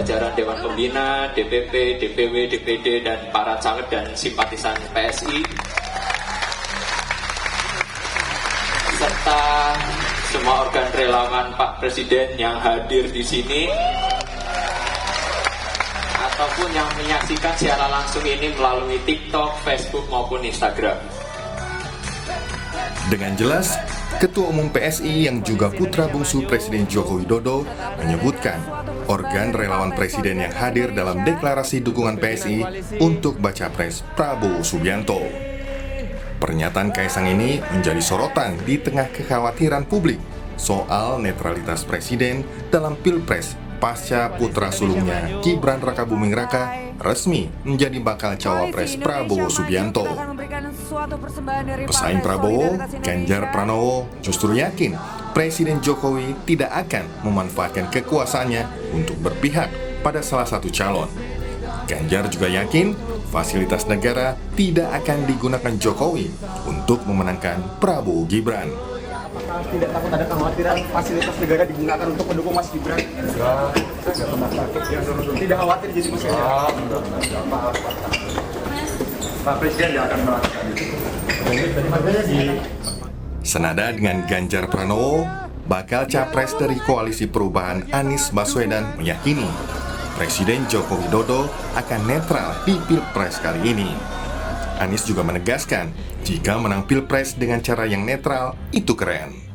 jajaran Dewan Pembina, DPP, DPW, DPD, dan para caleg dan simpatisan PSI, serta semua organ relawan Pak Presiden yang hadir di sini ataupun yang menyaksikan secara langsung ini melalui TikTok, Facebook maupun Instagram. Dengan jelas, Ketua Umum PSI yang juga putra bungsu Presiden Joko Widodo menyebutkan organ relawan Presiden yang hadir dalam deklarasi dukungan PSI untuk baca pres Prabowo Subianto. Pernyataan Kaisang ini menjadi sorotan di tengah kekhawatiran publik soal netralitas Presiden dalam Pilpres pasca putra sulungnya Gibran Rakabuming Raka resmi menjadi bakal cawapres Prabowo Subianto. Pesaing Prabowo, Ganjar Pranowo, justru yakin Presiden Jokowi tidak akan memanfaatkan kekuasaannya untuk berpihak pada salah satu calon. Ganjar juga yakin fasilitas negara tidak akan digunakan Jokowi untuk memenangkan Prabowo Gibran. Tidak takut ada kekhawatiran fasilitas negara digunakan untuk mendukung Mas Gibran? Tidak khawatir jadi Mas Gibran? Pak Presiden yang akan melakukan itu. Senada dengan Ganjar Pranowo, bakal capres dari Koalisi Perubahan Anies Baswedan meyakini Presiden Joko Widodo akan netral di Pilpres kali ini. Anies juga menegaskan, jika menang Pilpres dengan cara yang netral, itu keren.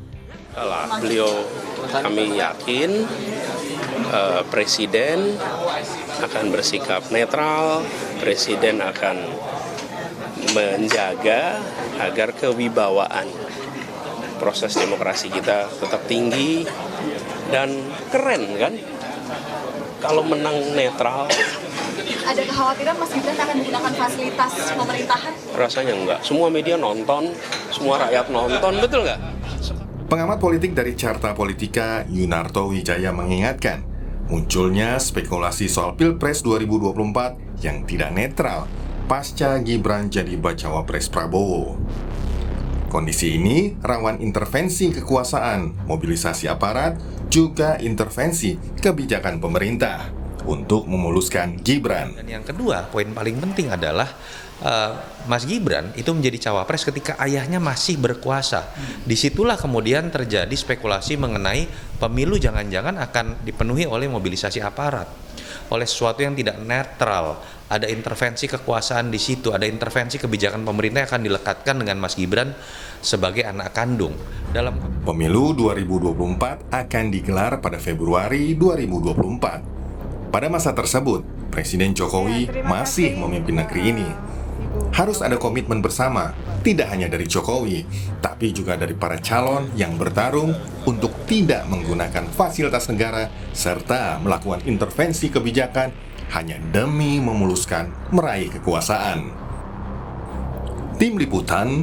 Kami yakin Presiden akan bersikap netral, Presiden akan menjaga agar kewibawaan proses demokrasi kita tetap tinggi dan keren kan? Kalau menang netral. Ada kekhawatiran Mas Gibran akan menggunakan fasilitas pemerintahan? Rasanya enggak. Semua media nonton, semua rakyat nonton, betul nggak? Pengamat politik dari Carta Politika, Yunarto Wijaya mengingatkan, munculnya spekulasi soal Pilpres 2024 yang tidak netral pasca Gibran jadi bacawa pres Prabowo. Kondisi ini rawan intervensi kekuasaan, mobilisasi aparat, juga intervensi kebijakan pemerintah untuk memuluskan Gibran. Dan yang kedua, poin paling penting adalah Mas Gibran itu menjadi cawapres ketika ayahnya masih berkuasa. Disitulah kemudian terjadi spekulasi mengenai pemilu jangan-jangan akan dipenuhi oleh mobilisasi aparat, oleh sesuatu yang tidak netral. Ada intervensi kekuasaan di situ, ada intervensi kebijakan pemerintah yang akan dilekatkan dengan Mas Gibran sebagai anak kandung. Dalam pemilu 2024 akan digelar pada Februari 2024. Pada masa tersebut, Presiden Jokowi masih memimpin negeri ini. Harus ada komitmen bersama, tidak hanya dari Jokowi, tapi juga dari para calon yang bertarung untuk tidak menggunakan fasilitas negara serta melakukan intervensi kebijakan hanya demi memuluskan meraih kekuasaan. Tim Liputan